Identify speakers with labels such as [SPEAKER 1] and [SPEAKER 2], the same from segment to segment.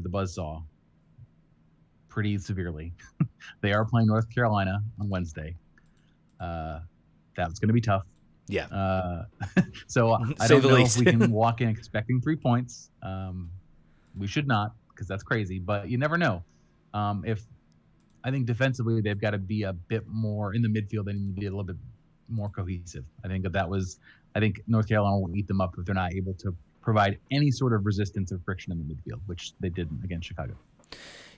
[SPEAKER 1] the buzzsaw pretty severely. They are playing North Carolina on Wednesday. That's going to be tough.
[SPEAKER 2] Yeah.
[SPEAKER 1] So I don't know if we can walk in expecting 3 points. We should not, because that's crazy. But you never know. I think defensively they've got to be a bit more in the midfield. They need to be a little bit more cohesive. I think I think North Carolina will eat them up if they're not able to provide any sort of resistance or friction in the midfield, which they didn't against Chicago.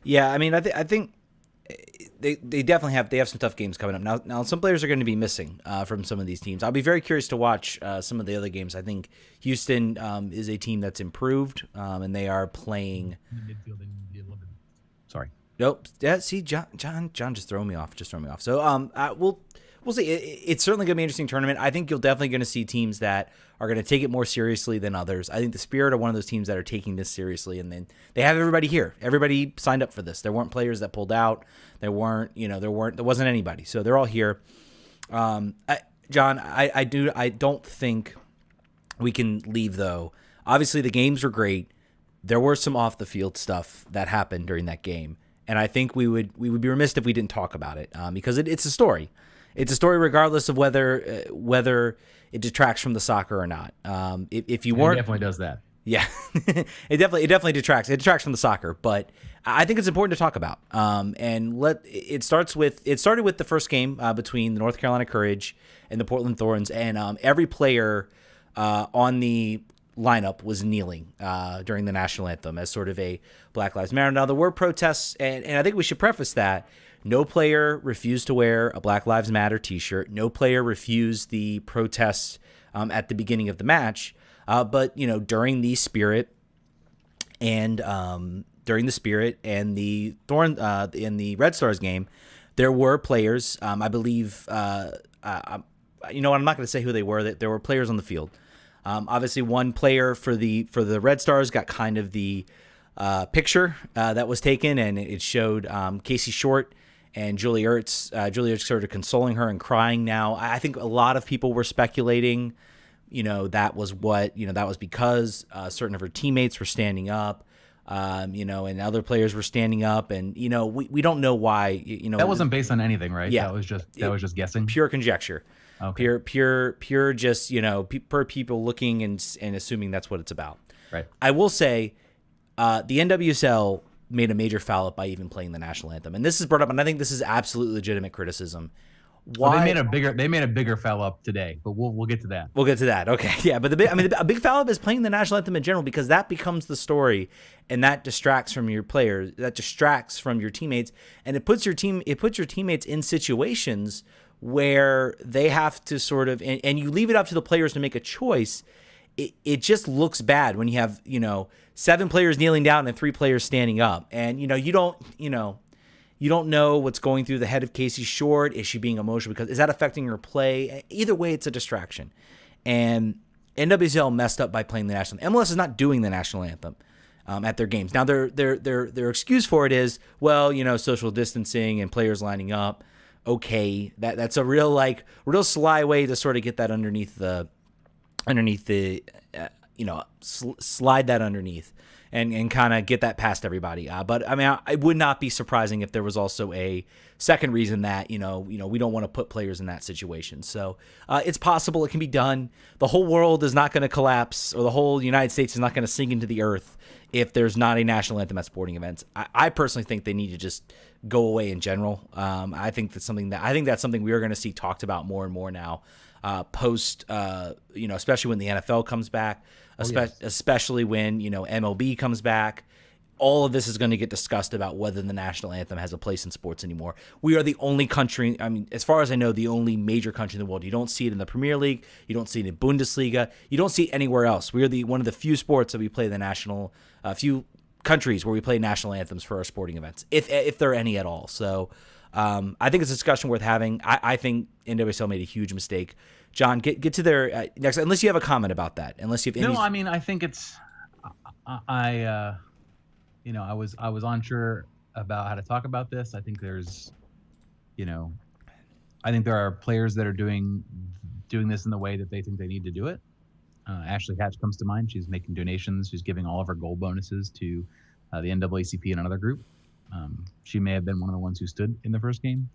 [SPEAKER 2] Yeah, I mean, I think they definitely have some tough games coming up. Now some players are going to be missing from some of these teams. I'll be very curious to watch some of the other games. I think Houston is a team that's improved, and they are playing.
[SPEAKER 1] In the midfield, they need to be a little bit. Sorry.
[SPEAKER 2] Nope. Yeah. See, John just throw me off. So we'll see. It's certainly going to be an interesting tournament. I think you're definitely going to see teams that are going to take it more seriously than others. I think the Spirit are one of those teams that are taking this seriously, and then they have everybody here. Everybody signed up for this. There weren't players that pulled out. There wasn't anybody. So they're all here. John, I don't think we can leave though. Obviously, the games were great. There were some off the field stuff that happened during that game, and I think we would be remiss if we didn't talk about it because it's a story. It's a story regardless of whether it detracts from the soccer or not. If you weren't,
[SPEAKER 1] it definitely does that.
[SPEAKER 2] Yeah, it definitely detracts. It detracts from the soccer, but I think it's important to talk about. It started with the first game between the North Carolina Courage and the Portland Thorns, and every player on the lineup was kneeling during the national anthem as sort of a Black Lives Matter. Now, there were protests, and I think we should preface that. No player refused to wear a Black Lives Matter t-shirt. No player refused the protests at the beginning of the match. But during the Spirit and the Thorn in the Red Stars game, there were players. I believe. I'm not going to say who they were. That there were players on the field. Obviously, one player for the Red Stars got kind of the picture that was taken, and it showed Casey Short and Julie Ertz sort of consoling her and crying. Now, I think a lot of people were speculating, that was because certain of her teammates were standing up, and other players were standing up, and we don't know why.
[SPEAKER 1] That wasn't based on anything, right?
[SPEAKER 2] Yeah,
[SPEAKER 1] that was just guessing,
[SPEAKER 2] pure conjecture.
[SPEAKER 1] Okay.
[SPEAKER 2] Pure, just per people looking and assuming that's what it's about.
[SPEAKER 1] Right.
[SPEAKER 2] I will say, the NWSL made a major foul up by even playing the national anthem, and this is brought up, and I think this is absolutely legitimate criticism.
[SPEAKER 1] Why they made a bigger foul up today, but we'll get to that.
[SPEAKER 2] We'll get to that. Okay, yeah, but a big foul up is playing the national anthem in general, because that becomes the story, and that distracts from your players, that distracts from your teammates, and it puts your teammates in situations where they have to sort of, and you leave it up to the players to make a choice. It just looks bad when you have 7 players kneeling down and 3 players standing up, and you don't know what's going through the head of Casey Short. Is she being emotional because is that affecting her play? Either way, it's a distraction, and NWSL messed up by playing the national anthem. MLS is not doing the national anthem at their games. Now their excuse for it is, social distancing and players lining up. Okay, that's a real sly way to sort of get that underneath the slide that underneath and kind of get that past everybody. But I mean, it would not be surprising if there was also a second reason that we don't want to put players in that situation. So it's possible it can be done. The whole world is not going to collapse, or the whole United States is not going to sink into the earth if there's not a national anthem at sporting events. I personally think they need to just go away in general. I think that's something we are going to see talked about more and more now. Post, especially when the NFL comes back, especially when, MLB comes back, all of this is going to get discussed about whether the national anthem has a place in sports anymore. We are the only country, as far as I know, the only major country in the world. You don't see it in the Premier League. You don't see it in Bundesliga. You don't see it anywhere else. We are one of the few sports that we play few countries where we play national anthems for our sporting events, if there are any at all. So, I think it's a discussion worth having. I think NWSL made a huge mistake. John, get to their next. Unless you have a comment about that. Unless you have any.
[SPEAKER 1] No, I think it's. I was unsure about how to talk about this. I think there's, I think there are players that are doing this in the way that they think they need to do it. Ashley Hatch comes to mind. She's making donations. She's giving all of her goal bonuses to the NAACP in another group. She may have been one of the ones who stood in the first game.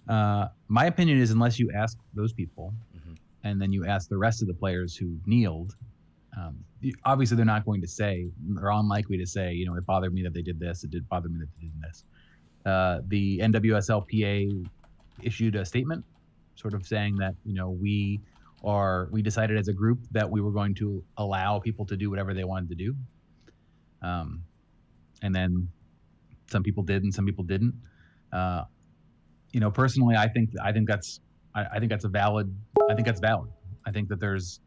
[SPEAKER 1] My opinion is, unless you ask those people, and then you ask the rest of the players who kneeled, obviously they're not going to say, or unlikely to say, it bothered me that they did this. It did bother me that they did this. The NWSLPA issued a statement sort of saying that, we decided as a group that we were going to allow people to do whatever they wanted to do. And then some people did and some people didn't. Personally, I think that's valid. I think that there's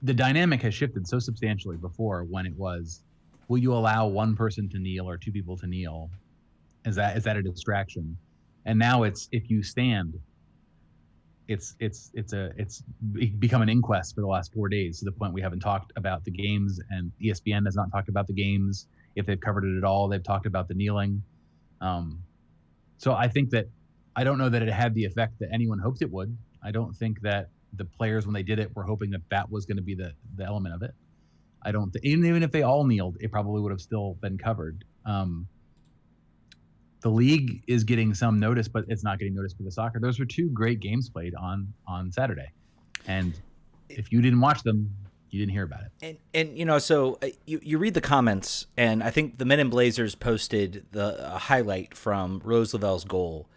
[SPEAKER 1] the dynamic has shifted so substantially before, when it was, will you allow one person to kneel or two people to kneel? Is that a distraction? And now it's, if you stand, it's become an inquest for the last 4 days, to the point we haven't talked about the games, and ESPN has not talked about the games. If they've covered it at all, they've talked about the kneeling. So I think that, I don't know that it had the effect that anyone hoped it would. I don't think that the players, when they did it, were hoping that that was going to be the element of it. I don't think, even if they all kneeled, it probably would have still been covered. The league is getting some notice, but it's not getting notice for the soccer. Those were two great games played on Saturday, and if you didn't watch them, you didn't hear about it.
[SPEAKER 2] And so you read the comments, and I think the Men in Blazers posted the highlight from Rose Lavelle's goal,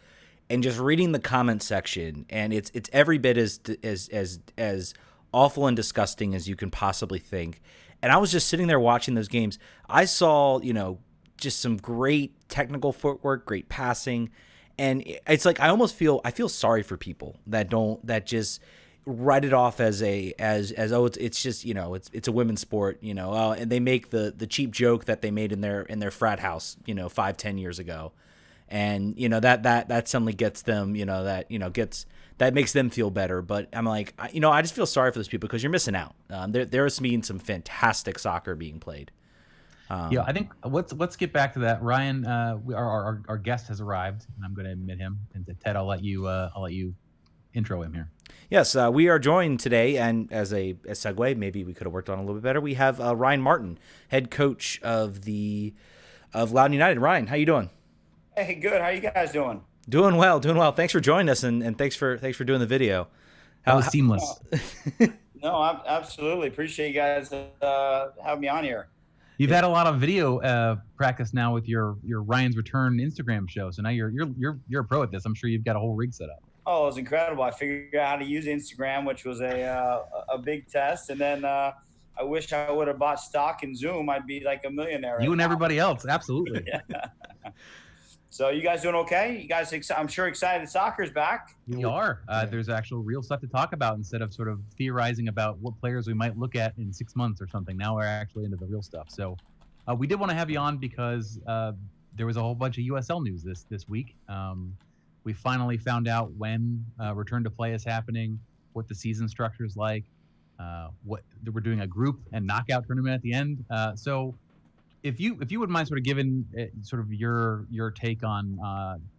[SPEAKER 2] and just reading the comment section, and it's every bit as awful and disgusting as you can possibly think. And I was just sitting there watching those games. I saw, just some great technical footwork, great passing, and it's like I feel sorry for people that just write it off as oh, it's just, it's a women's sport, and they make the cheap joke that they made in their frat house 5-10 years ago, and that suddenly gets them, that makes them feel better. But I'm like, I just feel sorry for those people, because you're missing out. There is being some fantastic soccer being played.
[SPEAKER 1] I think let's get back to that. Ryan, our guest has arrived, and I'm going to admit him. And Ted, I'll let you intro him here.
[SPEAKER 2] Yes, we are joined today, and as a segue, maybe we could have worked on a little bit better. We have Ryan Martin, head coach of Loudoun United. Ryan, how you doing?
[SPEAKER 3] Hey, good. How you guys doing?
[SPEAKER 2] Doing well. Thanks for joining us, and thanks for doing the video.
[SPEAKER 1] That was seamless.
[SPEAKER 3] No, absolutely. Appreciate you guys having me on here.
[SPEAKER 1] You've had a lot of video practice now with your Ryan's Return Instagram show, so now you're a pro at this. I'm sure you've got a whole rig set up.
[SPEAKER 3] Oh, it was incredible. I figured out how to use Instagram, which was a big test, and then I wish I would have bought stock in Zoom. I'd be like a millionaire.
[SPEAKER 1] You and everybody else, absolutely.
[SPEAKER 3] Yeah. So you guys doing okay? You guys, I'm sure, excited soccer's back.
[SPEAKER 1] We are. There's actual real stuff to talk about, instead of sort of theorizing about what players we might look at in 6 months or something. Now we're actually into the real stuff. So we did want to have you on because there was a whole bunch of USL news this week. We finally found out when return to play is happening, what the season structure is like, what we're doing a group and knockout tournament at the end. So if you would mind sort of giving sort of your take on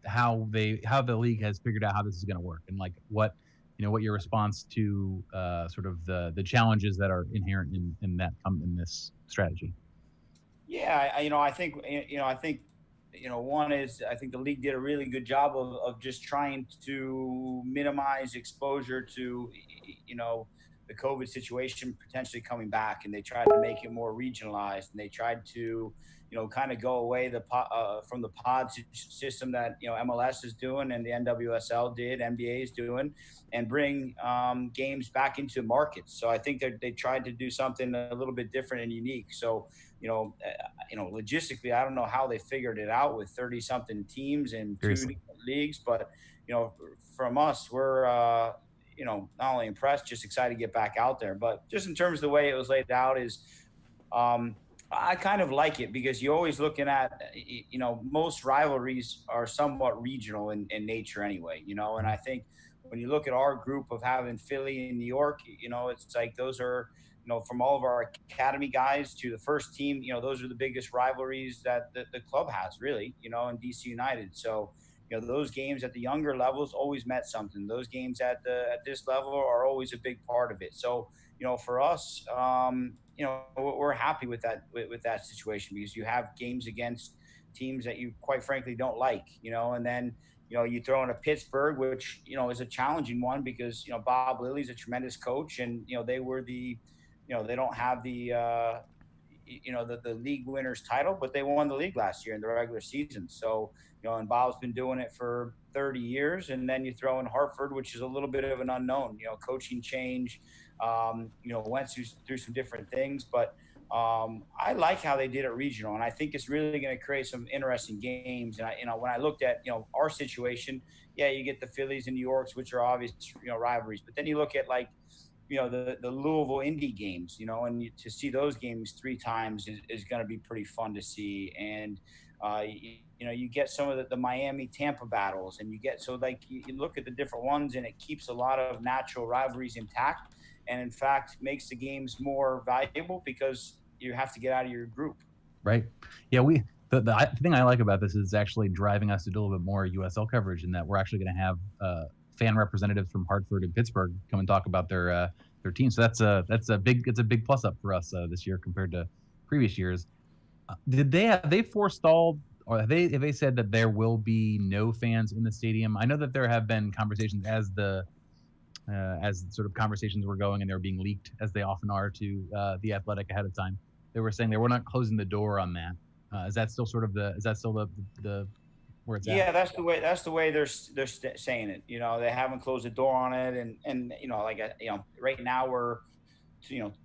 [SPEAKER 1] how the league has figured out how this is going to work, and like what your response to sort of the challenges that are inherent in this strategy.
[SPEAKER 3] Yeah, I think one is, I think the league did a really good job of just trying to minimize exposure to the COVID situation potentially coming back, and they tried to make it more regionalized, and they tried to kind of go away from the pod system that MLS is doing and the NWSL did, NBA is doing, and bring games back into markets. So I think that they tried to do something a little bit different and unique. So logistically, I don't know how they figured it out with 30-something teams and two leagues, but from us, we're not only impressed, just excited to get back out there. But just in terms of the way it was laid out is, I kind of like it, because you're always looking at, most rivalries are somewhat regional in nature anyway, and I think when you look at our group of having Philly and New York, it's like those are, from all of our academy guys to the first team, those are the biggest rivalries that the club has, really, in DC United. So, those games at the younger levels always meant something. Those games at this level are always a big part of it. So, for us, we're happy with that situation because you have games against teams that you quite frankly don't like, and then you throw in a Pittsburgh, which is a challenging one because Bob Lilly's a tremendous coach, and they were they don't have the league winners title, but they won the league last year in the regular season. So and Bob's been doing it for 30 years, and then you throw in Hartford, which is a little bit of an unknown. Coaching change. Went through some different things, but I like how they did it regional, and I think it's really going to create some interesting games. And when I looked at our situation, yeah, you get the Phillies and New Yorks, which are obvious rivalries, but then you look at like the Louisville Indy games, and to see those games three times is going to be pretty fun to see. And you get some of the Miami Tampa battles, and you look at the different ones, and it keeps a lot of natural rivalries intact, and in fact makes the games more valuable because you have to get out of your group.
[SPEAKER 1] Right. Yeah. The thing I like about this is actually driving us to do a little bit more USL coverage, in that we're actually going to have fan representatives from Hartford and Pittsburgh come and talk about their team. So it's a big plus up for us this year compared to previous years. Have they forestalled, or have they said that there will be no fans in the stadium? I know that there have been conversations as sort of conversations were going, and they were being leaked, as they often are, to the Athletic ahead of time. They were saying they were not closing the door on that. Is that still the where it's
[SPEAKER 3] Yeah,
[SPEAKER 1] at?
[SPEAKER 3] that's the way they're saying it. They haven't closed the door on it, and right now we're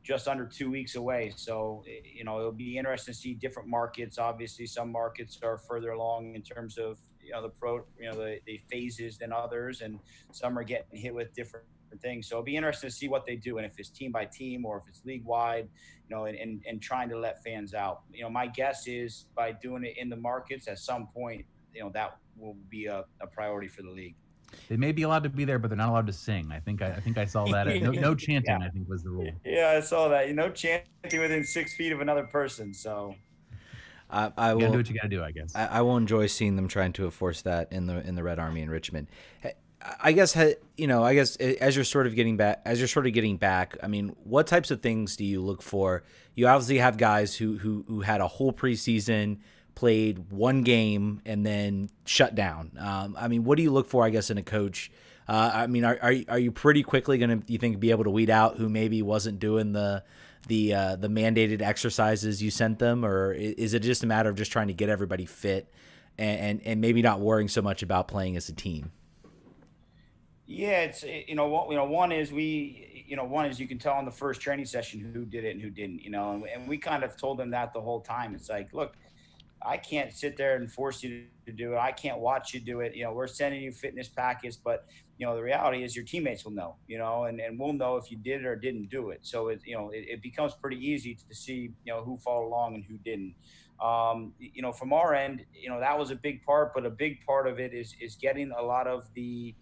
[SPEAKER 3] just under 2 weeks away. So it'll be interesting to see different markets. Obviously, some markets are further along in terms of the phases than others, and some are getting hit with different things. So it'll be interesting to see what they do, and if it's team by team or if it's league wide, and trying to let fans out. My guess is by doing it in the markets at some point, that will be a priority for the league.
[SPEAKER 1] They may be allowed to be there, but they're not allowed to sing. I saw that. No chanting,
[SPEAKER 3] Yeah.
[SPEAKER 1] I think, was the rule.
[SPEAKER 3] Yeah, I saw that. Chanting within 6 feet of another person. So
[SPEAKER 2] I
[SPEAKER 1] You gotta do
[SPEAKER 2] will.
[SPEAKER 1] what you gotta do, I guess.
[SPEAKER 2] I will enjoy seeing them trying to enforce that in the Red Army in Richmond. I guess as you're sort of getting back, I mean, what types of things do you look for? You obviously have guys who had a whole preseason, played one game, and then shut down. I mean, what do you look for, I guess, in a coach? I mean, are you pretty quickly going to, you think, be able to weed out who maybe wasn't doing the mandated exercises you sent them, or is it just a matter of just trying to get everybody fit and maybe not worrying so much about playing as a team?
[SPEAKER 3] yeah, it's one is one is you can tell in the first training session who did it and who didn't, and we kind of told them that the whole time. It's like, look, I can't sit there and force you to do it. I can't watch you do it. We're sending you fitness packets, but the reality is your teammates will know, and we'll know if you did or didn't do it. So it becomes pretty easy to see, who followed along and who didn't. From our end, that was a big part, but a big part of it is getting a lot of the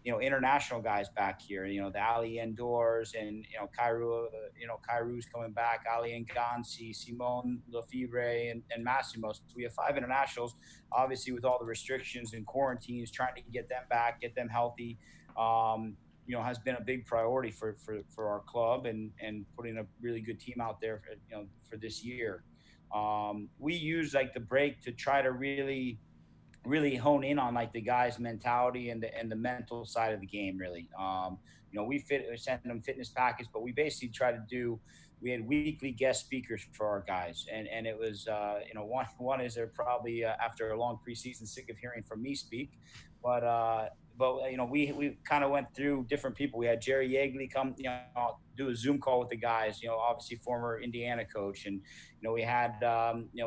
[SPEAKER 3] international guys back here, the Ali Endors and, Kairu's coming back, Ali Ngansi, Simone Lefebvre, and Massimo. So we have 5 internationals, obviously with all the restrictions and quarantines, trying to get them back, get them healthy, has been a big priority for our club, and putting a really good team out there for this year. We use like the break to try to really hone in on like the guys' mentality and the mental side of the game. Really, we send them fitness packets, but we basically try to do. We had weekly guest speakers for our guys, and it was one is they're probably after a long preseason sick of hearing from me speak, but we kind of went through different people. We had Jerry Yeagley come do a Zoom call with the guys, obviously former Indiana coach, and we had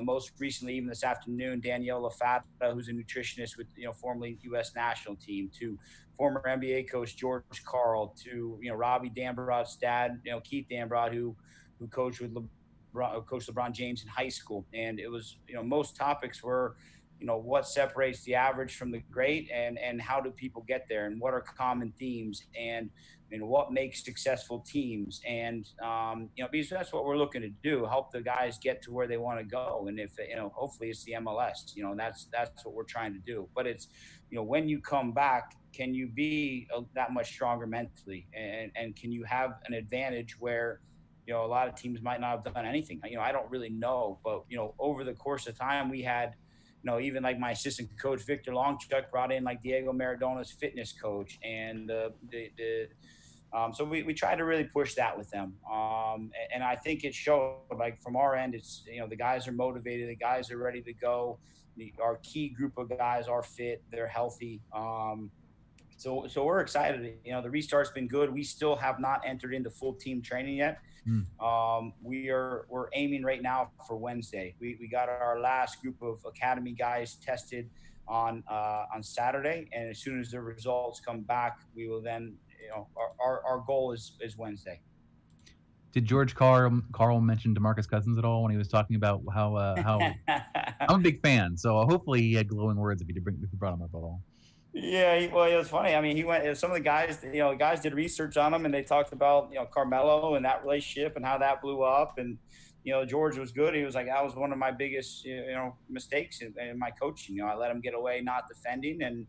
[SPEAKER 3] most recently, even this afternoon, Danielle LaFata, who's a nutritionist with formerly U.S. national team, to former NBA coach George Karl, to Robbie Dambrod's dad, Keith Dambrod, who coached with Coach LeBron James in high school. And it was most topics were what separates the average from the great, and how do people get there, and what are common themes, and what makes successful teams. And because that's what we're looking to do, help the guys get to where they want to go. And if hopefully it's the MLS, and that's what we're trying to do. But it's when you come back, can you be that much stronger mentally, and can you have an advantage where a lot of teams might not have done anything. I don't really know, but over the course of time, we had, even like my assistant coach Victor Longchuck brought in like Diego Maradona's fitness coach, and so we try to really push that with them. And I think it showed, like from our end, it's, the guys are motivated, the guys are ready to go. Our key group of guys are fit, they're healthy. So we're excited. The restart's been good. We still have not entered into full team training yet.
[SPEAKER 1] Mm.
[SPEAKER 3] We're aiming right now for Wednesday. We got our last group of academy guys tested on Saturday, and as soon as the results come back, we will then, our goal is Wednesday.
[SPEAKER 1] Did George Carl mention DeMarcus Cousins at all when he was talking about how I'm a big fan, so hopefully he had glowing words if he brought him up at all.
[SPEAKER 3] Yeah, well, it was funny. I mean, he went. Some of the guys did research on him, and they talked about Carmelo and that relationship and how that blew up. And George was good. He was like, that was one of my biggest mistakes in my coaching. I let him get away not defending, and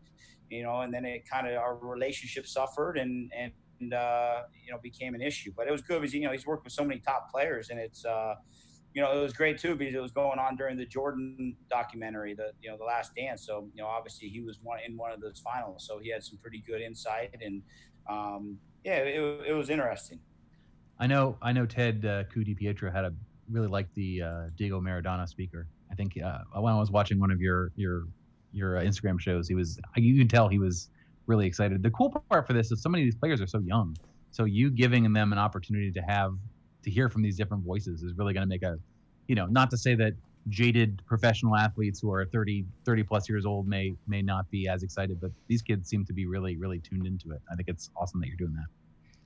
[SPEAKER 3] and then it kind of, our relationship suffered and became an issue. But it was good because he's worked with so many top players, and it's it was great too because it was going on during the Jordan documentary, the Last Dance. So obviously he was in one of those finals, so he had some pretty good insight, and yeah, it was interesting.
[SPEAKER 1] I know Ted Pietro had really liked the Diego Maradona speaker. I think when I was watching one of your Instagram shows, you can tell he was really excited. The cool part for this is so many of these players are so young, so you giving them an opportunity to hear from these different voices is really going to make not to say that jaded professional athletes who are 30 plus years old may not be as excited, but these kids seem to be really, really tuned into it. I think it's awesome that you're doing that.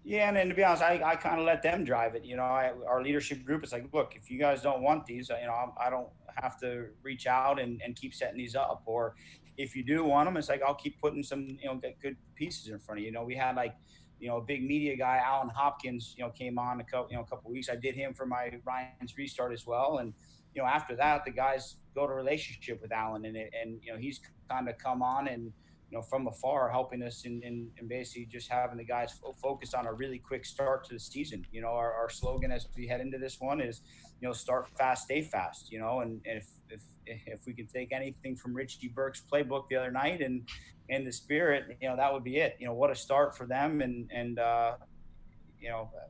[SPEAKER 3] Yeah, and to be honest, I kind of let them drive it. Our leadership group is like, look, if you guys don't want these, I don't have to reach out and keep setting these up. Or if you do want them, it's like I'll keep putting some good pieces in front of you. We had like a big media guy, Alan Hopkins, came on a couple weeks. I did him for my Ryan's restart as well, and after that, the guys built a relationship with Alan, and he's kind of come on and from afar, helping us in basically just having the guys focus on a really quick start to the season. Our slogan as we head into this one is, start fast, stay fast. And if we can take anything from Richie Burke's playbook the other night and the spirit, that would be it. What a start for them, and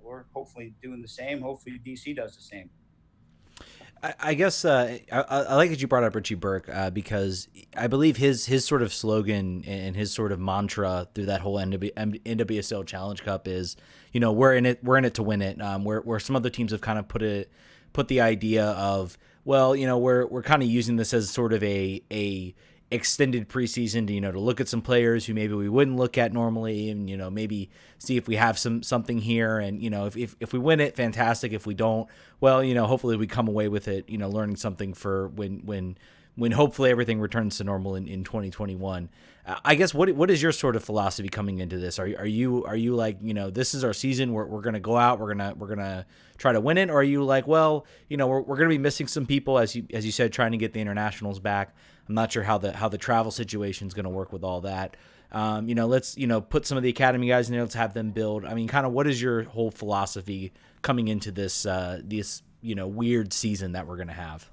[SPEAKER 3] we're hopefully doing the same. Hopefully DC does the same.
[SPEAKER 2] I guess I like that you brought up Richie Burke because I believe his sort of slogan and his sort of mantra through that whole NWSL Challenge Cup is, we're in it to win it. Where some other teams have kind of put the idea of, well, we're kind of using this as sort of a extended preseason to look at some players who maybe we wouldn't look at normally, and maybe see if we have something here, and if we win it, fantastic. If we don't, well, hopefully we come away with it, learning something for when hopefully everything returns to normal in 2021. I guess what is your sort of philosophy coming into this? Are you like, this is our season, we're gonna go out, we're gonna try to win it, or are you like, well, we're gonna be missing some people, as you said, trying to get the internationals back. I'm not sure how the travel situation is going to work with all that. Let's put some of the academy guys in there. Let's have them build. I mean, kind of what is your whole philosophy coming into this weird season that we're going to have?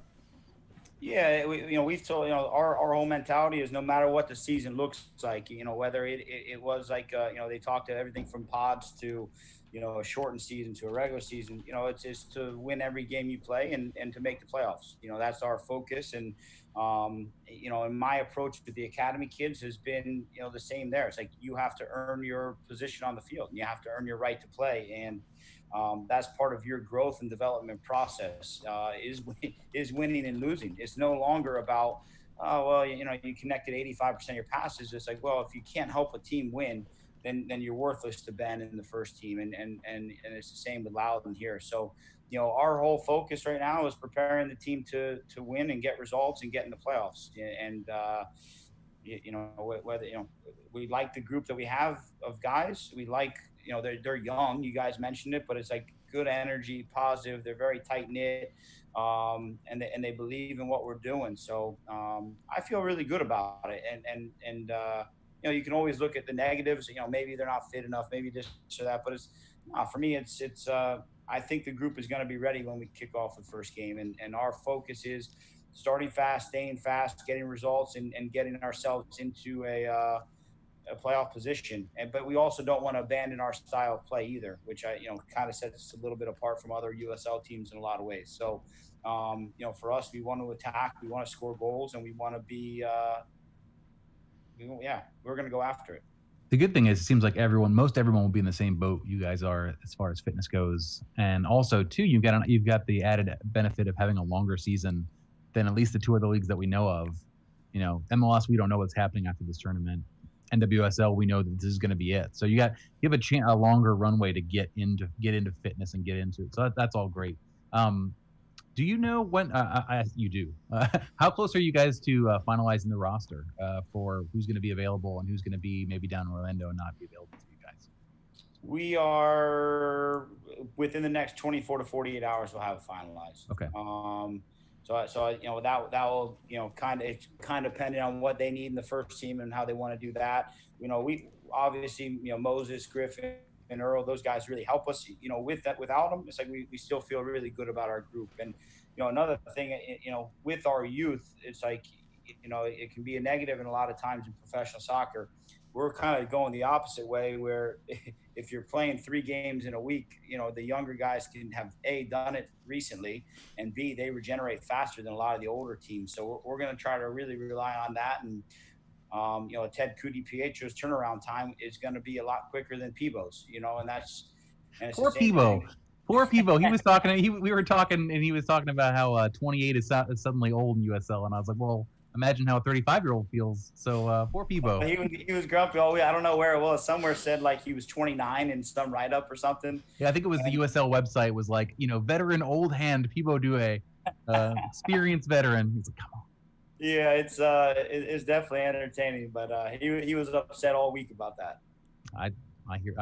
[SPEAKER 3] Yeah, we've told, our whole mentality is no matter what the season looks like, whether it was like, they talked to everything from pods to, a shortened season to a regular season, it's to win every game you play and to make the playoffs. That's our focus. And, and my approach to the academy kids has been, the same there. It's like, you have to earn your position on the field, and you have to earn your right to play. And, that's part of your growth and development process, is winning and losing. It's no longer about, you connected 85% of your passes. It's like, well, if you can't help a team win, then you're worthless to Ben in the first team. And it's the same with Loudoun here. So, our whole focus right now is preparing the team to win and get results and get in the playoffs. And, whether, we like the group that we have of guys. We like, they're young. You guys mentioned it, but it's like good energy, positive. They're very tight knit, and they believe in what we're doing. So I feel really good about it. And you can always look at the negatives. Maybe they're not fit enough, maybe this or that. But it's for me, it's I think the group is going to be ready when we kick off the first game. And our focus is starting fast, staying fast, getting results, and getting ourselves into a playoff position. But we also don't want to abandon our style of play either, which kind of sets us a little bit apart from other USL teams in a lot of ways. So, for us, we want to attack, we want to score goals, and we want to be, we're going to go after it.
[SPEAKER 1] The good thing is, it seems like most everyone will be in the same boat you guys are as far as fitness goes, and also too, you've got the added benefit of having a longer season than at least the two other leagues that we know of. MLS, we don't know what's happening after this tournament. NWSL, we know that this is going to be it. So you have a longer runway to get into fitness and get into it. So that's all great. Do you know when? You do. How close are you guys to finalizing the roster for who's going to be available and who's going to be maybe down in Orlando and not be available to you guys?
[SPEAKER 3] We are within the next 24 to 48 hours. We'll have it finalized.
[SPEAKER 1] Okay.
[SPEAKER 3] So that will kind of depending on what they need in the first team and how they want to do that. We obviously Moses, Griffin, and Earl, those guys really help us. Without them, it's like we still feel really good about our group. And another thing, with our youth, it's like it can be a negative, and a lot of times in professional soccer, we're kind of going the opposite way, where if you're playing 3 games in a week, the younger guys can have A, done it recently, and B, they regenerate faster than a lot of the older teams. So we're going to try to really rely on that. And, Ted Pietro's turnaround time is going to be a lot quicker than Peebo's, and
[SPEAKER 1] Poor Peebo. Poor Peebo. He was talking, we were talking, and he was talking about how 28 is suddenly old in USL. And I was like, well, imagine how a 35-year-old feels. So poor Peebo.
[SPEAKER 3] He was grumpy. I don't know where it was. Somewhere said like he was 29 in some write-up or something.
[SPEAKER 1] Yeah, I think it was the USL website was like, veteran old hand Peebo Due, experienced veteran. He's like, come on.
[SPEAKER 3] Yeah, it's definitely entertaining, but he was upset all week about that.
[SPEAKER 1] I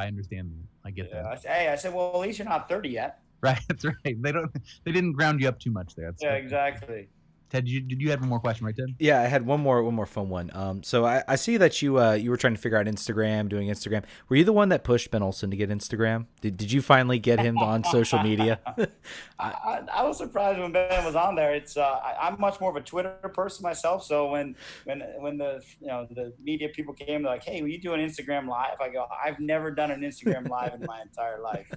[SPEAKER 1] understand that. I get that.
[SPEAKER 3] I said, well, at least you're not 30 yet.
[SPEAKER 1] Right, that's right. They didn't ground you up too much there.
[SPEAKER 3] Exactly.
[SPEAKER 1] Ted, did you have one more question, right, Ted?
[SPEAKER 2] Yeah, I had one more fun one. So I see that you were trying to figure out doing Instagram. Were you the one that pushed Ben Olsen to get Instagram? Did you finally get him on social media?
[SPEAKER 3] I was surprised when Ben was on there. It's I'm much more of a Twitter person myself. So when the media people came, they're like, hey, will you do an Instagram live? I go, I've never done an Instagram live in my entire life.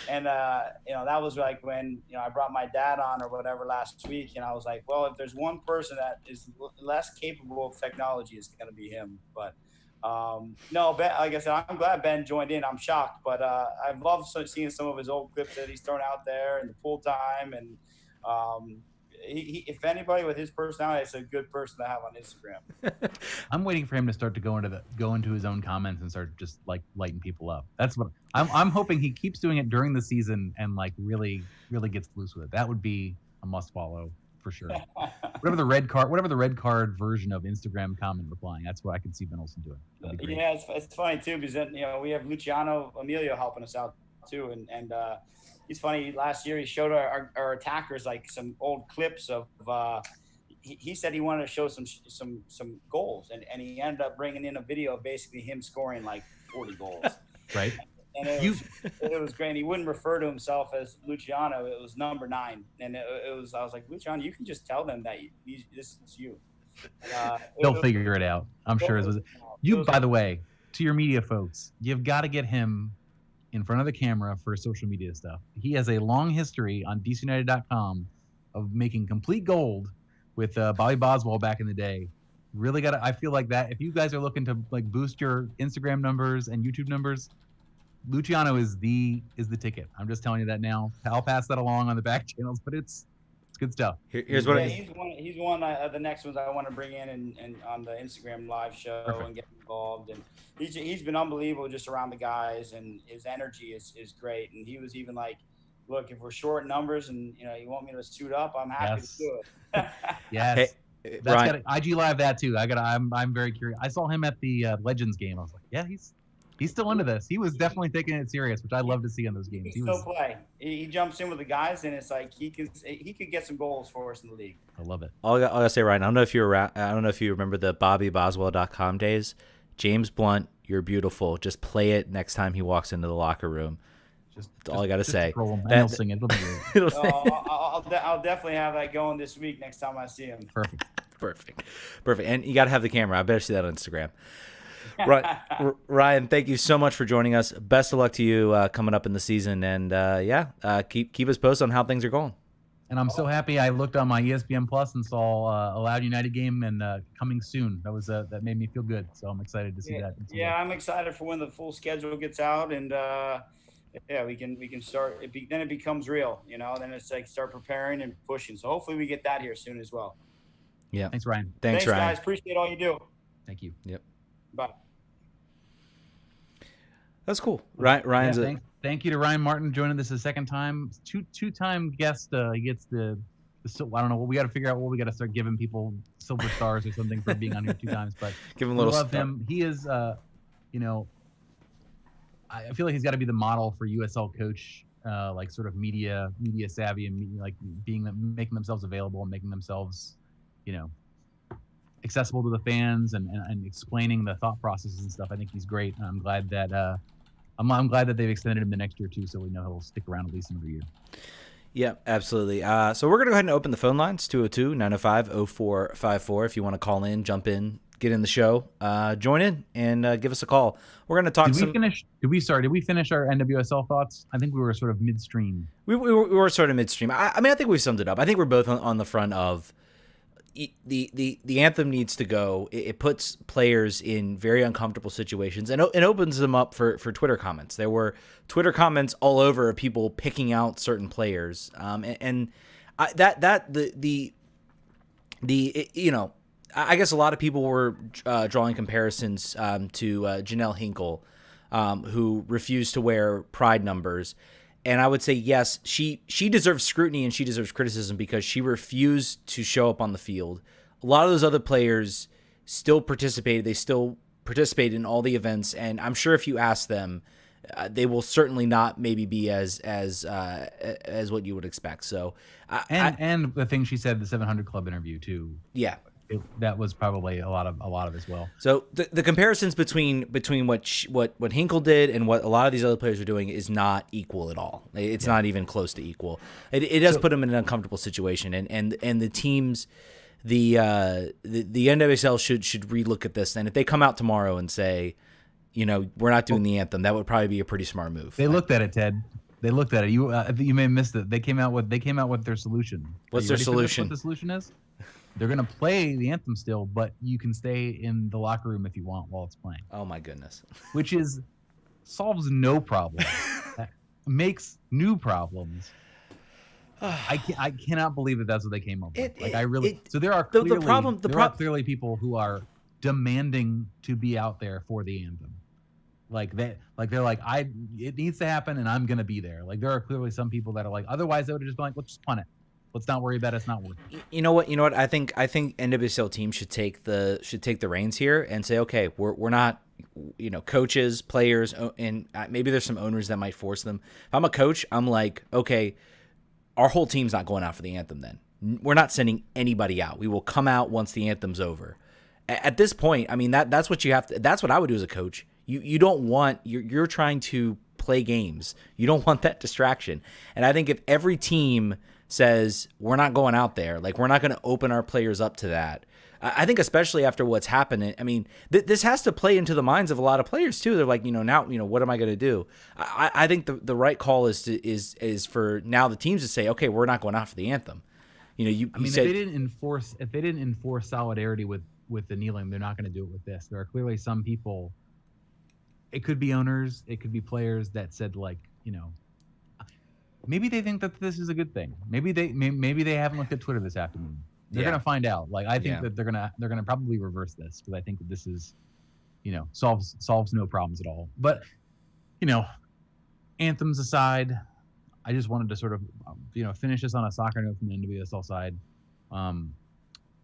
[SPEAKER 3] And that was like when I brought my dad on or whatever last week, and I was like, well, if there's one person that is less capable of technology, it's going to be him. But no, Ben, like I said, I'm glad Ben joined in. I'm shocked, but I love seeing some of his old clips that he's thrown out there and the pool time. And he, if anybody with his personality, it's a good person to have on Instagram.
[SPEAKER 1] I'm waiting for him to start to go into his own comments and start just like lighting people up. That's what I'm hoping he keeps doing it during the season and like really gets loose with it. That would be a must follow for sure. whatever the red card version of Instagram comment replying, that's what I could see Ben Olsen doing.
[SPEAKER 3] Yeah, it's funny too, because we have Luciano Emilio helping us out too, and he's funny. Last year he showed our attackers like some old clips of he said he wanted to show some goals, and he ended up bringing in a video of basically him scoring like 40 goals.
[SPEAKER 1] Right.
[SPEAKER 3] And it was great. And he wouldn't refer to himself as Luciano. It was number 9. And I was like, Luciano, you can just tell them that this is you.
[SPEAKER 1] They'll figure it out. I'm sure. By the way, to your media folks, you've got to get him in front of the camera for social media stuff. He has a long history on DCUnited.com of making complete gold with Bobby Boswell back in the day. Really I feel like that. If you guys are looking to like boost your Instagram numbers and YouTube numbers, Luciano is the ticket. I'm just telling you that now. I'll pass that along on the back channels, but it's good stuff.
[SPEAKER 2] Here's what
[SPEAKER 3] he's one of the next ones I want to bring in and on the Instagram live show. Perfect. And get involved. And he's been unbelievable just around the guys, and his energy is great. And he was even like, look, if we're short numbers and you want me to suit up, I'm happy to do it.
[SPEAKER 1] Yes. Hey, that's got IG Live that too. I'm very curious. I saw him at the Legends game. I was like, yeah, he's still into this. He was definitely taking it serious, which I love to see in those games.
[SPEAKER 3] He still play. He jumps in with the guys, and it's like he could get some goals for us in the league.
[SPEAKER 1] I love it.
[SPEAKER 2] All I gotta say, Ryan, I don't know if you remember the BobbyBoswell.com days. James Blunt, you're beautiful. Just play it next time he walks into the locker room. That's all I got to say.
[SPEAKER 1] And he'll sing it. It'll be great.
[SPEAKER 3] I'll definitely have that going this week next time I see him.
[SPEAKER 2] Perfect. And you got to have the camera. I better see that on Instagram. Ryan, thank you so much for joining us. Best of luck to you coming up in the season. And keep us posted on how things are going.
[SPEAKER 1] And I'm so happy. I looked on my ESPN Plus and saw a Loudoun United game and coming soon. That made me feel good. So I'm excited to see that.
[SPEAKER 3] Yeah, I'm excited for when the full schedule gets out, and we can start. Then it becomes real, Then it's like start preparing and pushing. So hopefully we get that here soon as well.
[SPEAKER 2] Yeah.
[SPEAKER 1] Thanks, Ryan.
[SPEAKER 3] Thanks,
[SPEAKER 2] Ryan.
[SPEAKER 3] guys. Appreciate all you do.
[SPEAKER 1] Thank you.
[SPEAKER 2] Yep.
[SPEAKER 3] Bye.
[SPEAKER 2] That's cool. Ryan's
[SPEAKER 1] Thank you to Ryan Martin joining this a second time. Two-time guest. He gets the I don't know. We got to figure out what we got to start giving people silver stars or something for being on here 2 times. But
[SPEAKER 2] give him a little.
[SPEAKER 1] Love him. He is. I feel like he's got to be the model for USL coach, like sort of media savvy and like making themselves available and making themselves, accessible to the fans and explaining the thought processes and stuff. I think he's great. And I'm glad that I'm glad that they've extended him the next year too, so we know he'll stick around at least another year.
[SPEAKER 2] Yeah, absolutely. So we're going to go ahead and open the phone lines, 202-905-0454. If you want to call in, jump in, get in the show, join in, and give us a call. We're going to talk
[SPEAKER 1] Did we finish our NWSL thoughts? I think we were sort of midstream.
[SPEAKER 2] We were sort of midstream. I think we summed it up. I think we're both on the front of the anthem needs to go. It puts players in very uncomfortable situations and it opens them up for Twitter comments. There were Twitter comments all over people picking out certain players. I guess a lot of people were drawing comparisons to Janelle Hinkle, who refused to wear pride numbers. And I would say, yes, she deserves scrutiny and she deserves criticism because she refused to show up on the field. A lot of those other players still participated. They still participated in all the events. And I'm sure if you ask them, they will certainly not maybe be as what you would expect. So,
[SPEAKER 1] and the thing she said, the 700 Club interview too.
[SPEAKER 2] Yeah.
[SPEAKER 1] That was probably a lot of as well.
[SPEAKER 2] So the comparisons between what Hinkle did and what a lot of these other players are doing is not equal at all. It's not even close to equal. It does put them in an uncomfortable situation, and the teams, the NWSL should relook at this. And if they come out tomorrow and say, we're not doing the anthem, that would probably be a pretty smart move.
[SPEAKER 1] They looked at it, Ted. They looked at it. You may have missed it. They came out with their solution.
[SPEAKER 2] What's their solution?
[SPEAKER 1] What the solution is? They're going to play the anthem still, but you can stay in the locker room if you want while it's playing.
[SPEAKER 2] Oh, my goodness.
[SPEAKER 1] Which solves no problem. Makes new problems. I cannot believe that that's what they came up with. So there are clearly people who are demanding to be out there for the anthem. It needs to happen and I'm going to be there. Like there are clearly some people that are like, otherwise they would have just been like, let's just punt it. Let's not worry about it. It's not worth it.
[SPEAKER 2] You know what? I think NWSL teams should take the reins here and say, okay, we're not, coaches, players, and maybe there's some owners that might force them. If I'm a coach, I'm like, okay, our whole team's not going out for the anthem. Then we're not sending anybody out. We will come out once the anthem's over. At this point, I mean that's what you have to. That's what I would do as a coach. You don't want you're trying to play games. You don't want that distraction. And I think if every team says we're not going out there, like we're not going to open our players up to that. I think especially after what's happened, I mean, this has to play into the minds of a lot of players too. They're like, now, what am I going to do? I think the right call is for now the teams to say, okay, we're not going out for the anthem. If
[SPEAKER 1] they didn't enforce solidarity with the kneeling, they're not going to do it with this. There are clearly some people. It could be owners, it could be players that said maybe they think that this is a good thing. Maybe they haven't looked at Twitter this afternoon. They're gonna find out. I think that they're gonna probably reverse this because I think that this is, solves no problems at all. But, anthems aside, I just wanted to sort of, finish this on a soccer note from the NWSL side.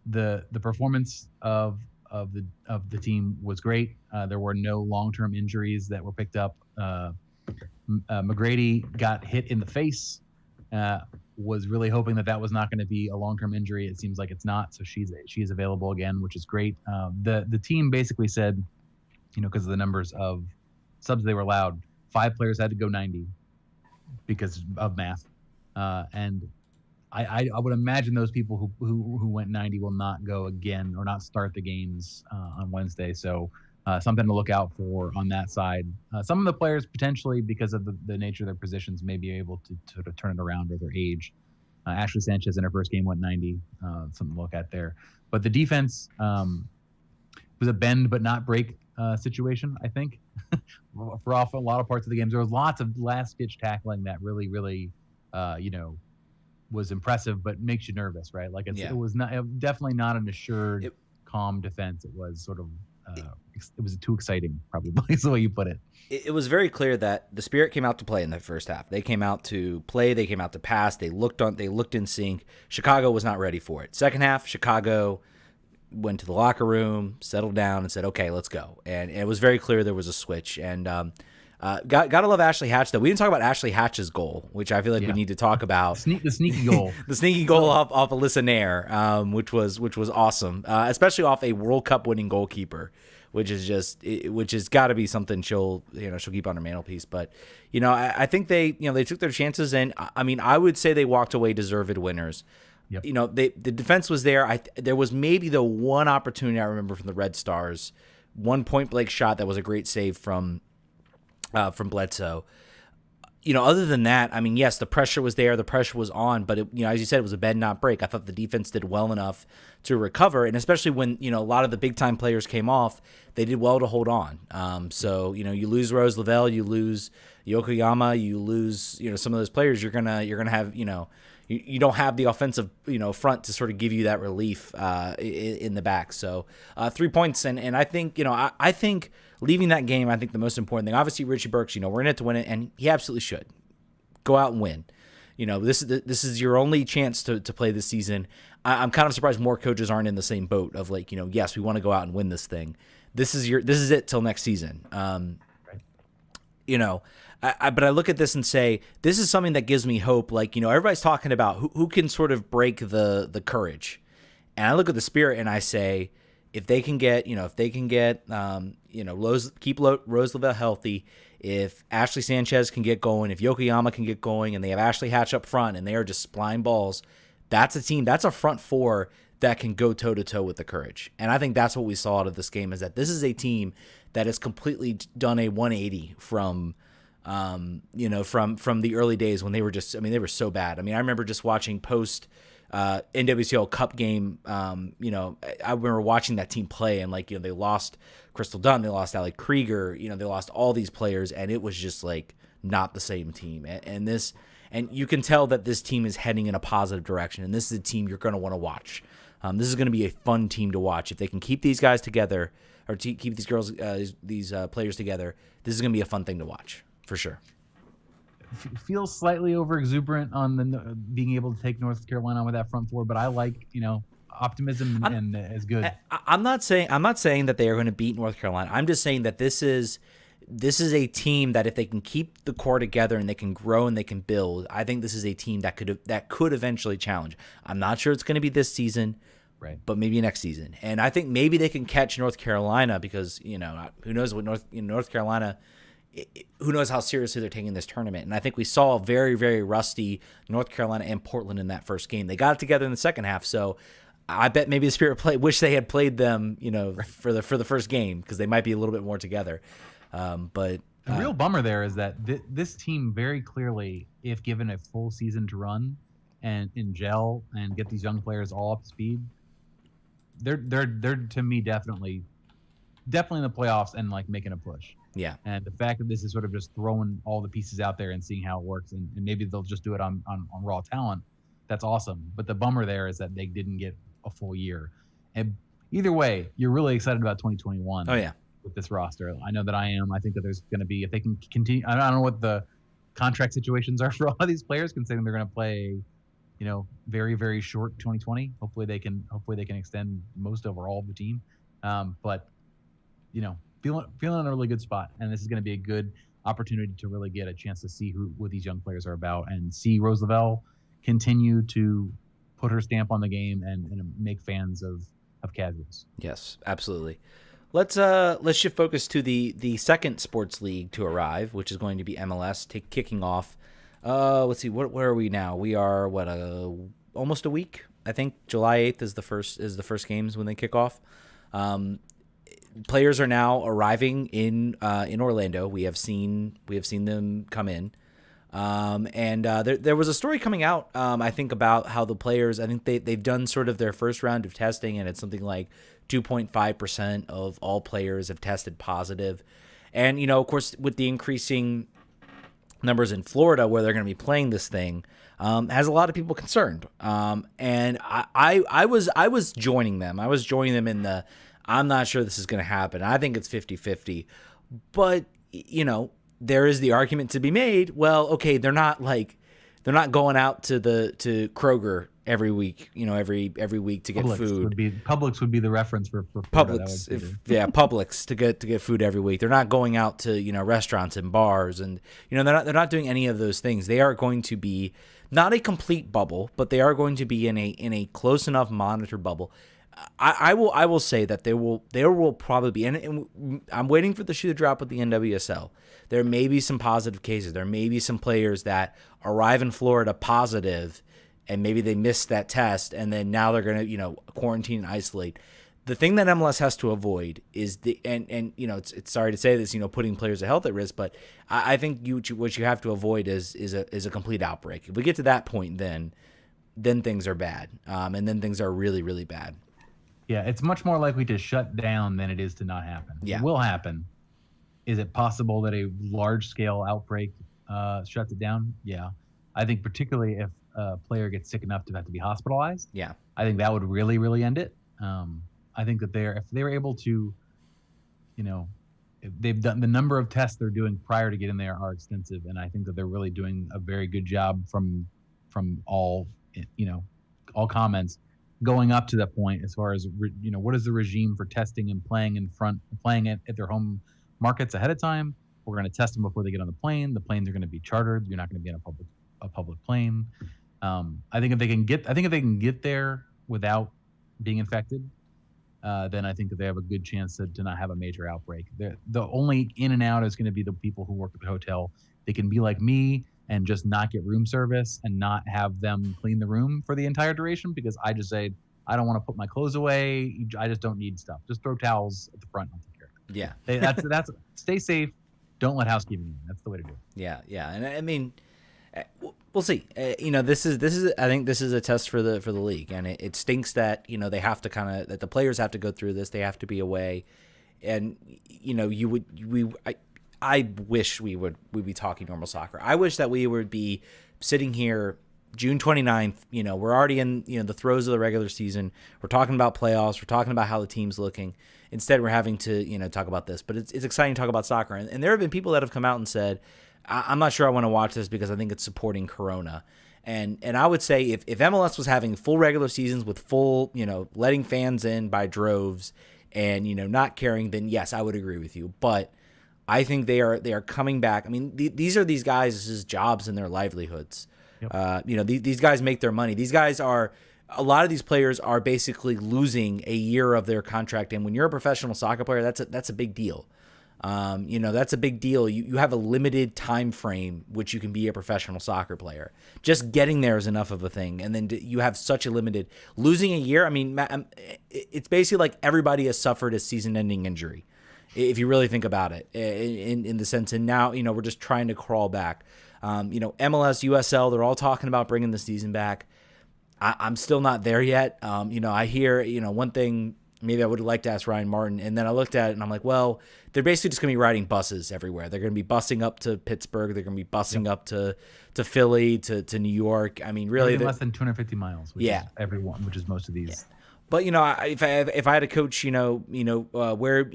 [SPEAKER 1] The performance of the team was great. There were no long-term injuries that were picked up. McGrady got hit in the face. Was really hoping that was not going to be a long-term injury. It seems like it's not. So she's available again, which is great. The team basically said, because of the numbers of subs they were allowed, 5 players had to go 90. because of math. And I would imagine those people who went 90 will not go again or not start the games on Wednesday. So something to look out for on that side. Some of the players potentially, because of the nature of their positions, may be able to sort of turn it around or their age. Ashley Sanchez in her first game went 90. Something to look at there. But the defense was a bend but not break situation, I think, for off a lot of parts of the games. There was lots of last-ditch tackling that really, really, was impressive, but makes you nervous, right? Like it was definitely not an assured, calm defense. It was sort of it was too exciting, probably is the way you put it.
[SPEAKER 2] It was very clear that the Spirit came out to play in the first half. They came out to play. They came out to pass. They looked in sync. Chicago was not ready for it. Second half, Chicago went to the locker room, settled down, and said, "Okay, let's go." And it was very clear there was a switch. And gotta love Ashley Hatch, though. We didn't talk about Ashley Hatch's goal, which I feel like we need to talk about.
[SPEAKER 1] The sneaky goal.
[SPEAKER 2] The sneaky goal off Alyssa Nair, which was awesome, especially off a World Cup winning goalkeeper, which has got to be something she'll keep on her mantelpiece. But I think they took their chances, and I mean I would say they walked away deserved winners. Yep. The defense was there. There was maybe the one opportunity I remember from the Red Stars, one point blank shot that was a great save from Bledsoe. Other than that, I mean, yes, the pressure was there, the pressure was on, but as you said, it was a bend not break. I thought the defense did well enough to recover, and especially when a lot of the big time players came off, they did well to hold on. So you lose Rose Lavelle, you lose Yokoyama, you lose some of those players. You're gonna have you don't have the offensive front to sort of give you that relief in the back. So 3 points, and I think I think leaving that game, I think the most important thing, obviously Richie Burks, we're in it to win it, and he absolutely should go out and win. This is your only chance to play this season. I'm kind of surprised more coaches aren't in the same boat of like yes, we want to go out and win this thing. This is it till next season. Right. But I look at this and say, this is something that gives me hope. Like, everybody's talking about who can sort of break the courage. And I look at the Spirit and I say, if they can get keep Rose Lavelle healthy, if Ashley Sanchez can get going, if Yokoyama can get going, and they have Ashley Hatch up front and they are just supplying balls, that's a team, that's a front four that can go toe-to-toe with the Courage. And I think that's what we saw out of this game, is that this is a team that has completely done a 180 from the early days when they were they were so bad. I mean, I remember just watching post NWSL Cup game. I remember watching that team play, and they lost Crystal Dunn, they lost Allie Krieger, they lost all these players, and it was just like not the same team. And you can tell that this team is heading in a positive direction, and this is a team you're going to want to watch. This is going to be a fun team to watch if they can keep these guys together, or keep these girls, these players together. This is going to be a fun thing to watch. For sure.
[SPEAKER 1] Feels slightly over exuberant on the being able to take North Carolina with that front four, but I like optimism and is good.
[SPEAKER 2] I'm not saying that they are going to beat North Carolina. I'm just saying that this is a team that if they can keep the core together and they can grow and they can build, I think this is a team that could eventually challenge. I'm not sure it's going to be this season,
[SPEAKER 1] right?
[SPEAKER 2] But maybe next season. And I think maybe they can catch North Carolina because who knows what North Carolina. Who knows how seriously they're taking this tournament. And I think we saw a very, very rusty North Carolina and Portland in that first game. They got it together in the second half, so I bet maybe the Spirit wish they had played them, for the first game, because they might be a little bit more together. But
[SPEAKER 1] the real bummer there is that this team very clearly, if given a full season to run and gel and get these young players all up to speed, they're to me definitely in the playoffs and making a push.
[SPEAKER 2] Yeah.
[SPEAKER 1] And the fact that this is sort of just throwing all the pieces out there and seeing how it works, and maybe they'll just do it on raw talent, that's awesome. But the bummer there is that they didn't get a full year. And either way, you're really excited about 2021.
[SPEAKER 2] Oh, yeah.
[SPEAKER 1] With this roster. I know that I am. I think that there's going to be, if they can continue, I don't know what the contract situations are for all of these players, considering they're going to play, very, very short 2020. Hopefully they can extend most of or all of the team. But feeling in a really good spot, and this is going to be a good opportunity to really get a chance to see what these young players are about, and see Rose Lavelle continue to put her stamp on the game and make fans of casuals.
[SPEAKER 2] Yes, absolutely. Let's shift focus to the second sports league to arrive, which is going to be MLS, kicking off Let's see, where are we now? We are almost a week. I think July 8th is the first games when they kick off. Players are now arriving in Orlando. We have seen them come in. There was a story coming out, I think, about how the players, I think they've done sort of their first round of testing, and it's something like 2.5% of all players have tested positive. And, of course, with the increasing numbers in Florida where they're going to be playing this thing, has a lot of people concerned. And I was joining them. I was joining them in the, I'm not sure this is going to happen. I think it's 50-50. But, there is the argument to be made. Well, okay, they're not going out to Kroger every week, every week to get food.
[SPEAKER 1] Publix would be the reference for
[SPEAKER 2] Publix. Publix to get food every week. They're not going out to, restaurants and bars, and they're not doing any of those things. They are going to be not a complete bubble, but they are going to be in a close enough monitored bubble. I will say that there will probably be, and I'm waiting for the shoe to drop with the NWSL. There may be some positive cases. There may be some players that arrive in Florida positive, and maybe they missed that test, and then now they're going to quarantine and isolate. The thing that MLS has to avoid is it's sorry to say this, putting players' health at risk, but I think what you have to avoid is a complete outbreak. If we get to that point, then things are bad, and then things are really, really bad.
[SPEAKER 1] Yeah, it's much more likely to shut down than it is to not happen.
[SPEAKER 2] Yeah.
[SPEAKER 1] It will happen. Is it possible that a large-scale outbreak shuts it down? Yeah. I think particularly if a player gets sick enough to have to be hospitalized.
[SPEAKER 2] Yeah.
[SPEAKER 1] I think that would really, really end it. I think that if they were able to, if they've done the number of tests they're doing prior to getting there are extensive, and I think that they're really doing a very good job from all comments going up to that point as far as what is the regime for testing and playing it at their home markets ahead of time. We're going to test them before they get on the plane. The planes are going to be chartered. You're not going to be on a public plane. I think if they can get there without being infected, then I think that they have a good chance to not have a major outbreak. The only in and out is going to be the people who work at the hotel. They can be like me and just not get room service and not have them clean the room for the entire duration, because I just say, I don't want to put my clothes away. I just don't need stuff. Just throw towels at the front. I'll take care of it.
[SPEAKER 2] Yeah.
[SPEAKER 1] That's stay safe. Don't let housekeeping in. That's the way to do it.
[SPEAKER 2] Yeah. Yeah. And I mean, we'll see. This is. I think this is a test for the league, and it stinks that they have to that the players have to go through this. They have to be away, and I wish we'd be talking normal soccer. I wish that we would be sitting here June 29th. We're already in the throes of the regular season. We're talking about playoffs. We're talking about how the team's looking. Instead, we're having to talk about this. But it's exciting to talk about soccer. And there have been people that have come out and said, I'm not sure I want to watch this because I think it's supporting Corona. And I would say if MLS was having full regular seasons with full, letting fans in by droves and, not caring, then yes, I would agree with you. But I think they are coming back. I mean, these are these guys' jobs and their livelihoods. Yep. These guys make their money. These guys a lot of these players are basically losing a year of their contract. And when you're a professional soccer player, that's a big deal. That's a big deal. You have a limited time frame which you can be a professional soccer player. Just getting there is enough of a thing, and then you have such a limited losing a year. I mean, it's basically like everybody has suffered a season-ending injury, if you really think about it, in the sense. And now we're just trying to crawl back. MLS, USL, they're all talking about bringing the season back. I'm still not there yet. I hear one thing. Maybe I would like to ask Ryan Martin. And then I looked at it and I'm like, well, they're basically just going to be riding buses everywhere. They're going to be busing up to Pittsburgh. They're going to be busing up to Philly, to New York. I mean, really,
[SPEAKER 1] less than 250 miles. Which is everyone, which is most of these.
[SPEAKER 2] Yeah. But if I had a coach, where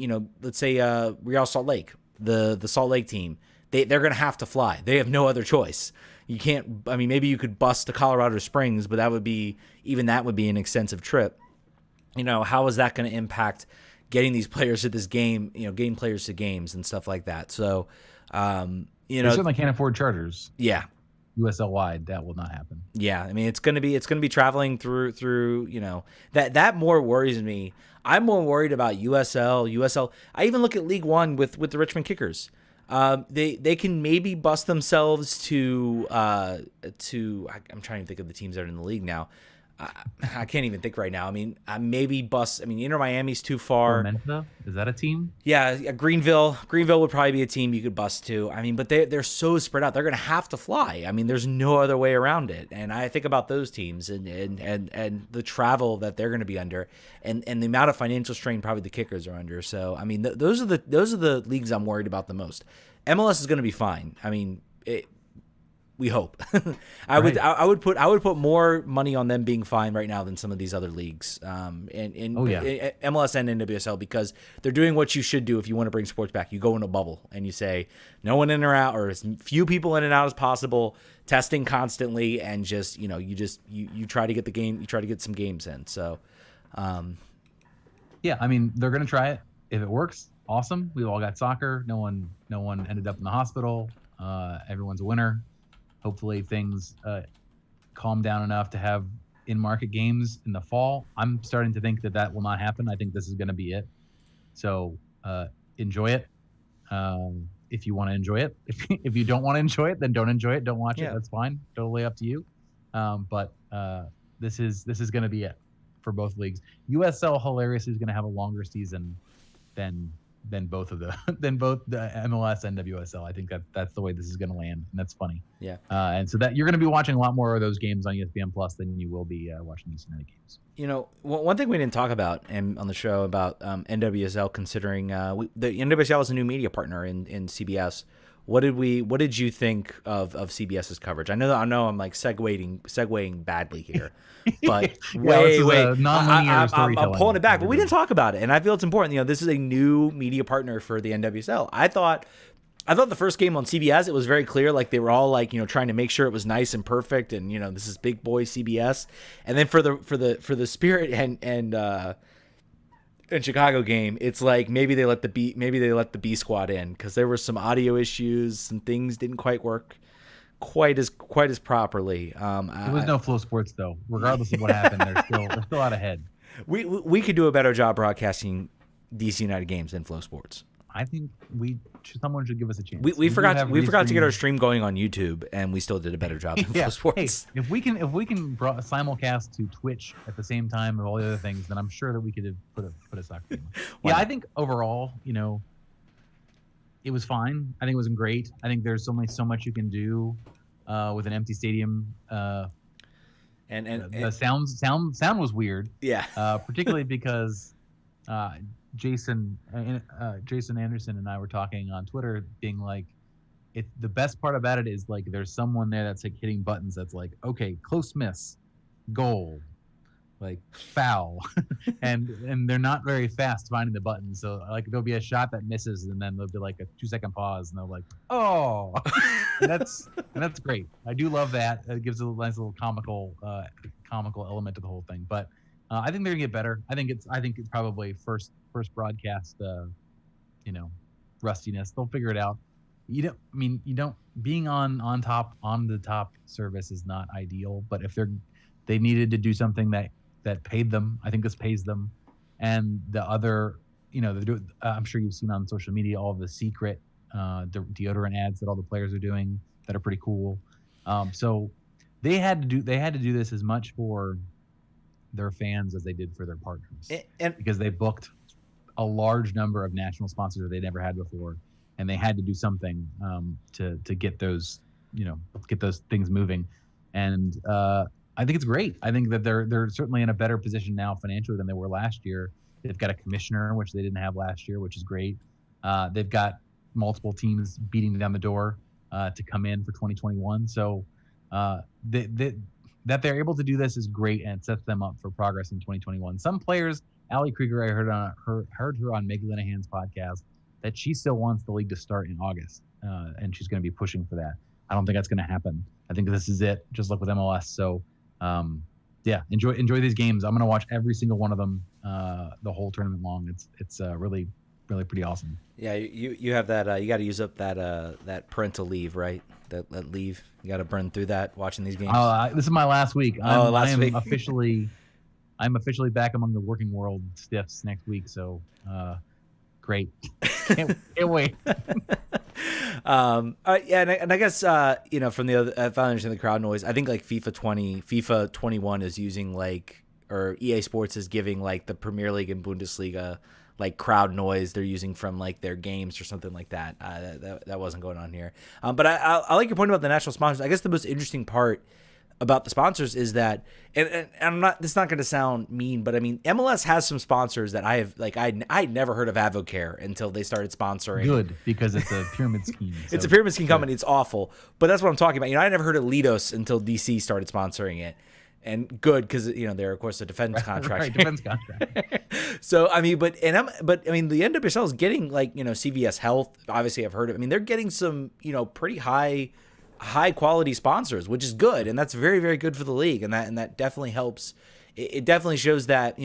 [SPEAKER 2] let's say Real Salt Lake, the Salt Lake team, they're going to have to fly. They have no other choice. You can't. I mean, maybe you could bus to Colorado Springs, but that would be an extensive trip. How is that going to impact getting these players to this game, getting players to games and stuff like that? So, they
[SPEAKER 1] certainly can't afford charters.
[SPEAKER 2] Yeah.
[SPEAKER 1] USL wide, that will not happen.
[SPEAKER 2] Yeah. I mean, it's going to be traveling through, that more worries me. I'm more worried about USL. I even look at League One with the Richmond Kickers. They can maybe bust themselves to I'm trying to think of the teams that are in the league now. I can't even think right now. I mean, maybe bust. I mean, Inter Miami's too far.
[SPEAKER 1] Tormenta? Is that a team?
[SPEAKER 2] Yeah, Greenville. Greenville would probably be a team you could bust to. I mean, but they're so spread out. They're going to have to fly. I mean, there's no other way around it. And I think about those teams and the travel that they're going to be under, and the amount of financial strain probably the Kickers are under. So I mean, those are the leagues I'm worried about the most. MLS is going to be fine. I mean, we hope. I would put more money on them being fine right now than some of these other leagues, in MLS and NWSL, because they're doing what you should do if you want to bring sports back. You go in a bubble and you say no one in or out, or as few people in and out as possible, testing constantly, and just you try to get the game, you try to get some games in. So,
[SPEAKER 1] yeah, I mean, they're gonna try it. If it works, awesome. We've all got soccer. No one ended up in the hospital. Everyone's a winner. Hopefully things calm down enough to have in-market games in the fall. I'm starting to think that will not happen. I think this is going to be it. So enjoy it if you want to enjoy it. If you don't want to enjoy it, then don't enjoy it. Don't watch it. That's fine. Totally up to you. But this is going to be it for both leagues. USL hilariously is going to have a longer season than both the MLS and NWSL. I think that's the way this is going to land, and that's funny.
[SPEAKER 2] Yeah.
[SPEAKER 1] And so that you're going to be watching a lot more of those games on ESPN Plus than you will be watching these United games.
[SPEAKER 2] You know, one thing we didn't talk about on the show about NWSL, considering the NWSL is a new media partner in CBS. What did you think of CBS's coverage? I know I'm like segueing badly here, but I'm pulling it back. But we didn't talk about it, and I feel it's important. You know, this is a new media partner for the NWSL. I thought the first game on CBS, it was very clear, like they were all like, trying to make sure it was nice and perfect, and this is big boy CBS. And then for the Spirit and Chicago game, it's like maybe they let the B squad in, because there were some audio issues, some things didn't quite work quite as properly.
[SPEAKER 1] There was no Flow Sports though. Regardless of what happened, they're still out ahead.
[SPEAKER 2] We could do a better job broadcasting DC United games than Flow Sports.
[SPEAKER 1] I think someone should give us a chance.
[SPEAKER 2] We forgot to get our stream going on YouTube, and we still did a better job than Flow Sports.
[SPEAKER 1] Hey, if we can simulcast to Twitch at the same time of all the other things, then I'm sure that we could have put a soccer game. Yeah, I think overall, it was fine. I think it wasn't great. I think there's only so much you can do with an empty stadium. And the sound was weird.
[SPEAKER 2] Yeah.
[SPEAKER 1] Particularly because Jason Anderson and I were talking on Twitter, being like, the best part about it is like there's someone there that's like hitting buttons that's like, okay, close miss, goal, like foul, and they're not very fast finding the button. So like there'll be a shot that misses, and then there'll be like a 2-second pause, and they're like, oh, and that's great. I do love that. It gives a nice little comical element to the whole thing. But I think they're gonna get better. I think it's probably first broadcast, rustiness. They'll figure it out. Being on the top service is not ideal, but if they needed to do something that paid them, I think this pays them. And the other, I'm sure you've seen on social media all the secret deodorant ads that all the players are doing that are pretty cool. So they had to do this as much for their fans as they did for their partners, because they booked a large number of national sponsors that they never had before, and they had to do something to get those things moving. And I think it's great. I think that they're certainly in a better position now financially than they were last year. They've got a commissioner, which they didn't have last year, which is great. They've got multiple teams beating down the door to come in for 2021. So that they're able to do this is great, and it sets them up for progress in 2021. Some players, Ali Krieger, I heard her on Meg Linehan's podcast, that she still wants the league to start in August, and she's going to be pushing for that. I don't think that's going to happen. I think this is it, just like with MLS. So, enjoy these games. I'm going to watch every single one of them the whole tournament long. It's really, really pretty awesome.
[SPEAKER 2] Yeah, you have that. You got to use up that parental leave, right? That leave. You got to burn through that watching these games.
[SPEAKER 1] This is my last week. I'm officially back among the working world stiffs next week. So Great. Can't wait.
[SPEAKER 2] Yeah, and I guess from the other, if I understand the crowd noise, I think like FIFA 21 is using or EA Sports is giving like the Premier League and Bundesliga like crowd noise they're using from like their games or something like that. That wasn't going on here. But I like your point about the national sponsors. I guess the most interesting part about the sponsors is that, and I'm not, this is not going to sound mean, but I mean, MLS has some sponsors that I have, like, I'd never heard of Avocare until they started sponsoring.
[SPEAKER 1] Good, because it's a pyramid scheme. So
[SPEAKER 2] it's a pyramid scheme company. It's awful, but that's what I'm talking about. I never heard of Lidos until DC started sponsoring it. And good, because they're of course a defense contract.
[SPEAKER 1] Right, defense contract.
[SPEAKER 2] So I mean, but the NWSL is getting CVS Health. Obviously, I've heard of. I mean, they're getting some pretty high quality sponsors, which is good, and that's very, very good for the league, and that definitely helps. It definitely shows that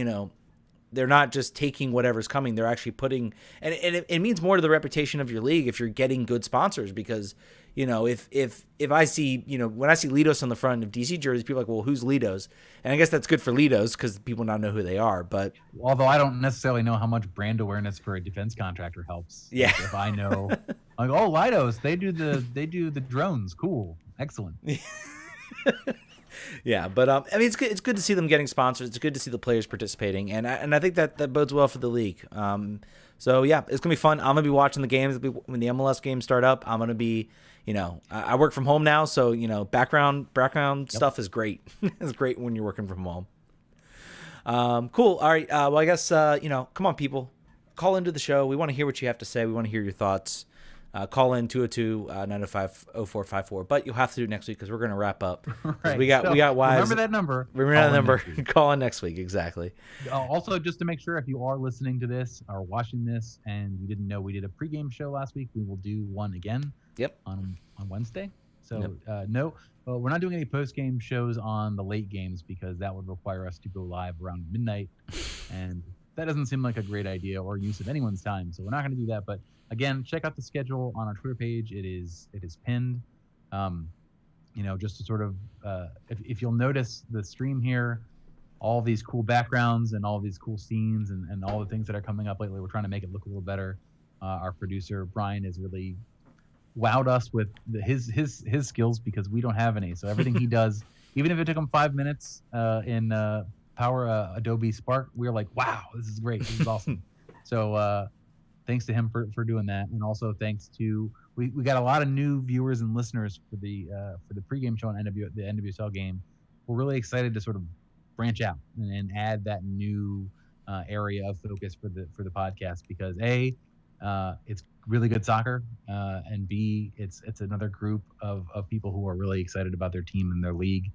[SPEAKER 2] they're not just taking whatever's coming; they're actually putting, and it means more to the reputation of your league if you're getting good sponsors, because if I see when I see Lidos on the front of DC jerseys, people are like, well, who's Lidos? And I guess that's good for Lidos because people now know who they are. But
[SPEAKER 1] although I don't necessarily know how much brand awareness for a defense contractor helps.
[SPEAKER 2] Yeah,
[SPEAKER 1] like if I know, like, oh, Lidos, they do the drones, cool, excellent.
[SPEAKER 2] Yeah, but I mean, it's good to see them getting sponsors. It's good to see the players participating, and I think that bodes well for the league. So yeah, it's gonna be fun. I'm gonna be watching the games when the MLS games start up. I'm gonna be, I work from home now, so background stuff is great. It's great when you're working from home. Cool. All right. Well, I guess come on, people, call into the show. We want to hear what you have to say. We want to hear your thoughts. Call in 202-905-0454, but you'll have to do it next week because we're going to wrap up.
[SPEAKER 1] Right.
[SPEAKER 2] We got wives.
[SPEAKER 1] Remember that number.
[SPEAKER 2] Remember that number. Call in next week. Exactly.
[SPEAKER 1] Also, just to make sure, if you are listening to this or watching this and you didn't know, we did a pregame show last week. We will do one again.
[SPEAKER 2] Yep.
[SPEAKER 1] On Wednesday. So
[SPEAKER 2] yep.
[SPEAKER 1] No, we're not doing any postgame shows on the late games because that would require us to go live around midnight, and that doesn't seem like a great idea or use of anyone's time. So we're not going to do that. But again, check out the schedule on our Twitter page. It is pinned. Just to sort of, if you'll notice the stream here, all these cool backgrounds and all these cool scenes and all the things that are coming up lately, we're trying to make it look a little better. Our producer Brian has really wowed us with his skills because we don't have any. So everything he does, even if it took him 5 minutes in Power Adobe Spark, we were like, wow, this is great. This is awesome. So thanks to him for doing that, and also thanks to we got a lot of new viewers and listeners for the pregame show on the NWSL game. We're really excited to sort of branch out and add that new area of focus for the podcast because A, it's really good soccer, and B, it's another group of people who are really excited about their team and their league.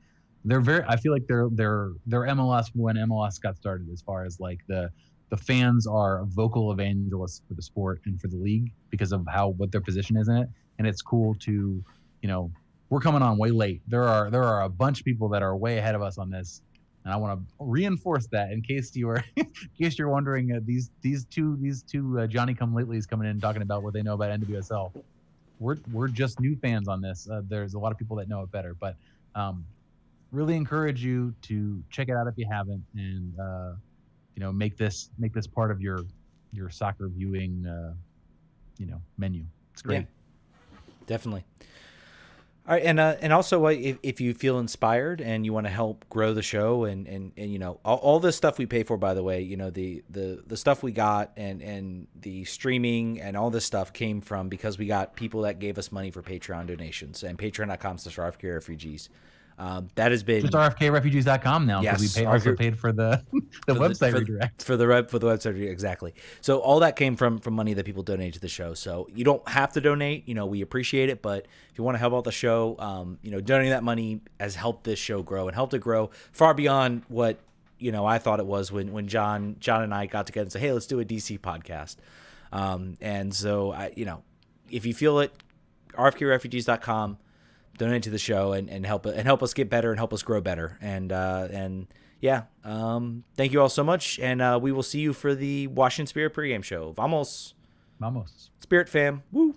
[SPEAKER 1] I feel like they're MLS when MLS got started, as far as like the fans are vocal evangelists for the sport and for the league because of what their position is in it. And it's cool to, we're coming on way late. There are a bunch of people that are way ahead of us on this. And I want to reinforce that in case you're wondering, these two Johnny come latelys coming in talking about what they know about NWSL. We're just new fans on this. There's a lot of people that know it better, but really encourage you to check it out if you haven't, and make this part of your soccer viewing menu. It's great.
[SPEAKER 2] Yeah, definitely. All right, and also if you feel inspired and you want to help grow the show and all this stuff we pay for, by the way, the stuff we got and the streaming and all this stuff came from because we got people that gave us money for Patreon donations, and patreon.com/RFK Refugees. That has been
[SPEAKER 1] just RFKrefugees.com now, because we also paid for the website redirect.
[SPEAKER 2] For the website redirect, exactly. So all that came from money that people donated to the show. So you don't have to donate. We appreciate it, but if you want to help out the show, donating that money has helped this show grow and helped it grow far beyond what I thought it was when John and I got together and said, hey, let's do a DC podcast. And so if you feel it, RFKrefugees.com. Donate to the show and help us get better and help us grow better. And thank you all so much. And we will see you for the Washington Spirit pregame show. Vamos.
[SPEAKER 1] Vamos.
[SPEAKER 2] Spirit fam. Woo.